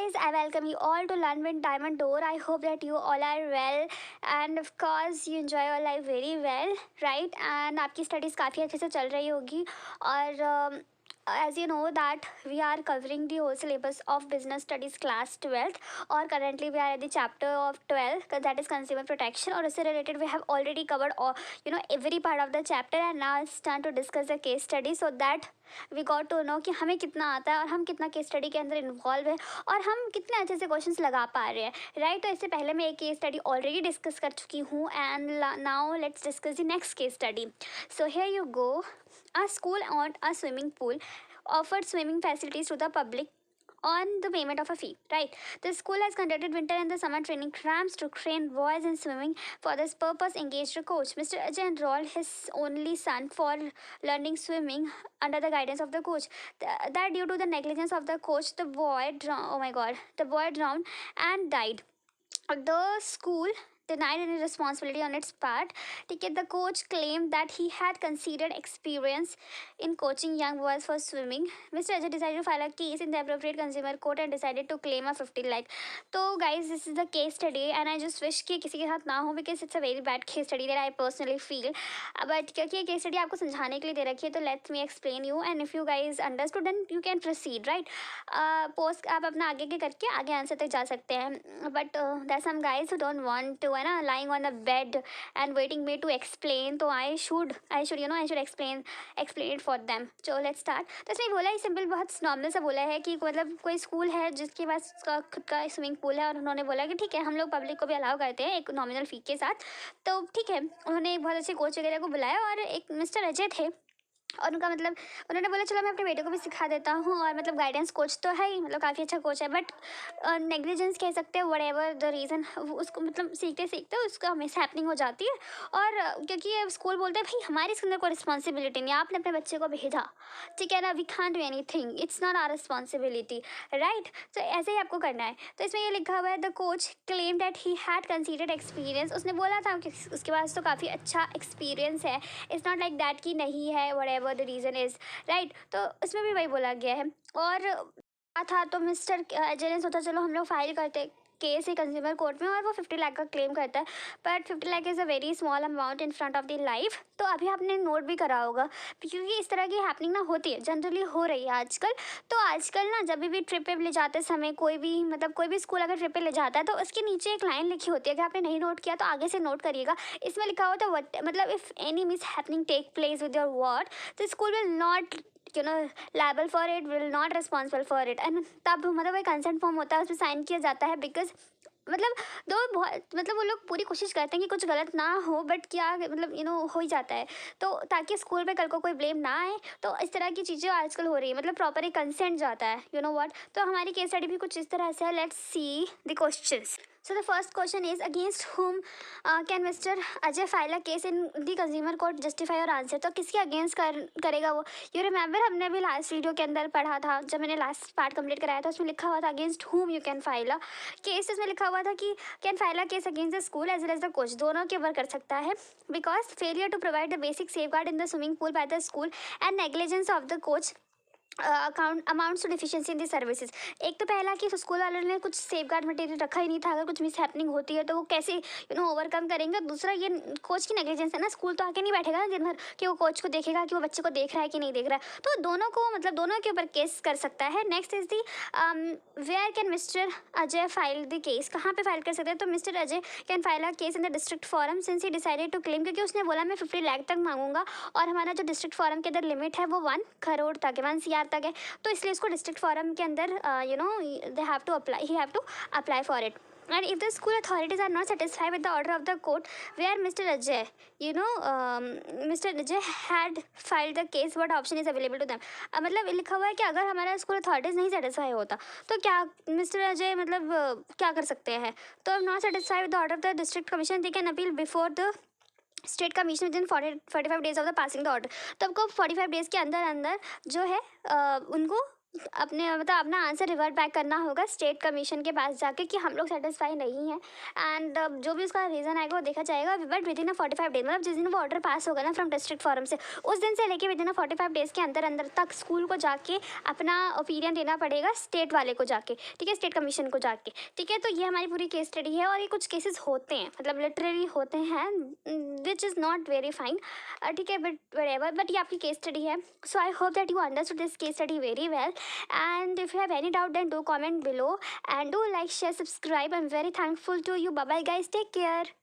guys, I welcome you all to Learn with Diamond Door. I hope that you all are well and of course you enjoy your life very well, right? And आपकी studies काफ़ी अच्छे से चल रही होगी और as you know that we are covering the whole syllabus of business studies class 12th और currently we are at the chapter of 12 that is consumer protection और उससे related we have already covered all every part of the chapter and now it's time to discuss the case study so that we got to know कि हमें कितना आता है और हम कितना केस स्टडी के अंदर इन्वॉल्व है और हम कितने अच्छे से क्वेश्चंस लगा पा रहे हैं राइट। तो इससे पहले मैं एक केस स्टडी ऑलरेडी डिस्कस कर चुकी हूँ and now let's discuss the next case study. So here you go. A school on a swimming pool offered swimming facilities to the public on the payment of a fee, right? The school has conducted winter and the summer training camps to train boys in swimming. For this purpose, engaged a coach. Mr. Ajay enrolled his only son for learning swimming under the guidance of the coach. That due to the negligence of the coach, the boy drowned and died. The school denied any responsibility on its part. The coach claimed that he had considered experience in coaching young boys for swimming. Mr. Ajay decided to file a case in the appropriate consumer court and decided to claim a 50 lakh. So guys, this is the case study and I just wish कि किसी के साथ ना हो because it's a very bad case study that I personally feel. But क्योंकि ये case study आपको समझाने के लिए दे रखी है तो let me explain you and if you guys understood then you can proceed, right? Post आप अपना आगे के करके आगे आंसर तक जा सकते हैं but there are some guys who don't want to है ना lying on the bed and waiting me to explain तो I should explain it for them. So let's start. तो इसमें बोला ही सिंपल बहुत नॉर्मल सा बोला है कि मतलब कोई स्कूल है जिसके पास उसका खुद का स्विमिंग पूल है और उन्होंने बोला कि ठीक है हम लोग पब्लिक को भी अलाउ करते हैं एक नॉमिनल फ़ी के साथ। तो ठीक है उन्होंने एक बहुत अच्छे कोच वगैरह को बुलाया और एक मिस्टर अजय थे और उनका मतलब उन्होंने बोला चलो मैं अपने बेटे को भी सिखा देता हूँ और मतलब गाइडेंस कोच तो है ही मतलब काफ़ी अच्छा कोच है बट नेग्लिजेंस कह सकते हैं वट एवर द रीज़न उसको मतलब सीखते सीखते उसका मिस हैपनिंग हो जाती है और क्योंकि ये स्कूल बोलते हैं भाई हमारी इसके अंदर कोई रिस्पॉन्सिबिलिटी नहीं आपने अपने बच्चे को भेजा ठीक है ना we can't do anything it's not our responsibility right. तो ऐसे ही आपको करना है। तो इसमें ये लिखा हुआ है the coach claim that he had considered experience उसने बोला था कि उसके पास तो काफ़ी अच्छा एक्सपीरियंस है इट्स नॉट लाइक दैट कि नहीं है whatever the reason is right। तो उसमें भी वही बोला गया है और था तो मिस्टर अजय ने सोचा चलो हम लोग फाइल करते केस है कंज्यूमर कोर्ट में और वो 50 लाख का क्लेम करता है but 50 lakh is a very small amount in front of the life. तो अभी आपने नोट भी करा होगा क्योंकि इस तरह की हैपनिंग ना होती है जनरली हो रही है आजकल। तो आजकल ना जब भी ट्रिप पे ले जाते समय कोई भी स्कूल अगर ट्रिप पे ले जाता है तो उसके नीचे एक लाइन लिखी होती है कि आपने नहीं नोट किया तो आगे से नोट करिएगा। इसमें लिखा होता है मतलब if any mishappening take place with your ward तो school will not liable for it, will not responsible for it and तब मतलब एक कंसेंट फॉर्म होता है उसमें साइन किया जाता है बिकॉज मतलब दो बहुत मतलब वो लोग पूरी कोशिश करते हैं कि कुछ गलत ना हो बट क्या मतलब हो ही जाता है तो ताकि स्कूल पे कल को कोई ब्लेम ना आए। तो इस तरह की चीज़ें आजकल हो रही है मतलब प्रॉपर एक कंसेंट जाता है व्हाट। तो हमारी केस स्टडी भी कुछ इस तरह से है। Let's see the questions. So the first question is against whom can Mr. Ajay file a case in the consumer court? Justify your answer। तो किसके अगेंस्ट करेगा वो। यू रिमेंबर हमने अभी लास्ट वीडियो के अंदर पढ़ा था जब मैंने लास्ट पार्ट कंप्लीट कराया था उसमें लिखा हुआ था against whom you can file a case। इसमें लिखा हुआ था कि can file a case against the school as well as the coach दोनों के ऊपर कर सकता है because failure to provide the basic safeguard in the swimming pool by the school and negligence of the coach amounts to deficiency in the services. एक तो पहला कि स्कूल वालों ने कुछ सेफ गार्ड मटेरियल रखा ही नहीं था अगर कुछ मिस हैपनिंग होती है तो वो कैसे ओवरकम करेंगे। दूसरा ये कोच की नेग्लिजेंस है ना स्कूल तो आके नहीं बैठेगा ना दिन भर कि वो कोच को देखेगा कि वो बच्चे को देख रहा है कि नहीं देख रहा है। तो दोनों को मतलब दोनों के ऊपर केस कर सकता है। Next is the where can mister Ajay file the case कहाँ पे फाइल कर सकते हैं। तो mister Ajay can file a case in the district forum since he decided to claim क्योंकि उसने बोला मैं 50 लाख तक मांगूंगा और हमारा जो डिस्ट्रिक्ट फॉरम के अंदर लिमिट है वो 1 करोड़ तक है 1 CR तक है। तो इसलिए इसको डिस्ट्रिक्ट फॉरम के अंदर they have to apply for it and if the school authorities are not satisfied with the order of the court where Mr. Ajay Mr. Ajay had filed the case what option is available to them। मतलब लिखा हुआ है कि अगर हमारा school authorities नहीं satisfy होता तो क्या मिस्टर अजय मतलब क्या कर सकते हैं। तो not satisfied with the order of the district commission they can appeal before the state commission with in 45 days of the passing the order. तो आपको 45 डेज़ के अंदर अंदर जो है उनको अपने मतलब अपना आंसर रिवर्ट बैक करना होगा स्टेट कमीशन के पास जाके कि हम लोग सेटिस्फाई नहीं हैं। एंड जो भी उसका रीज़न आएगा वो देखा जाएगा, but with in a 45 days, मतलब जिस दिन वो ऑर्डर पास होगा ना फ्रॉम डिस्ट्रिक्ट फॉरम से, उस दिन से लेके विद इन अ 45 डेज़ के अंदर अंदर तक स्कूल को जाके अपना ओपिनियन देना पड़ेगा स्टेट वाले को जाके, ठीक है, स्टेट कमीशन को जाके, ठीक है। तो ये हमारी पूरी केस स्टडी है, और ये कुछ केसेस होते हैं, मतलब लिटरली होते हैं, which is not very fine, ठीक है, बट ये आपकी केस स्टडी है। So I hope that you understood this case study very well. And if you have any doubt, then do comment below and do like, share, subscribe. I'm very thankful to you. Bye bye guys, take care.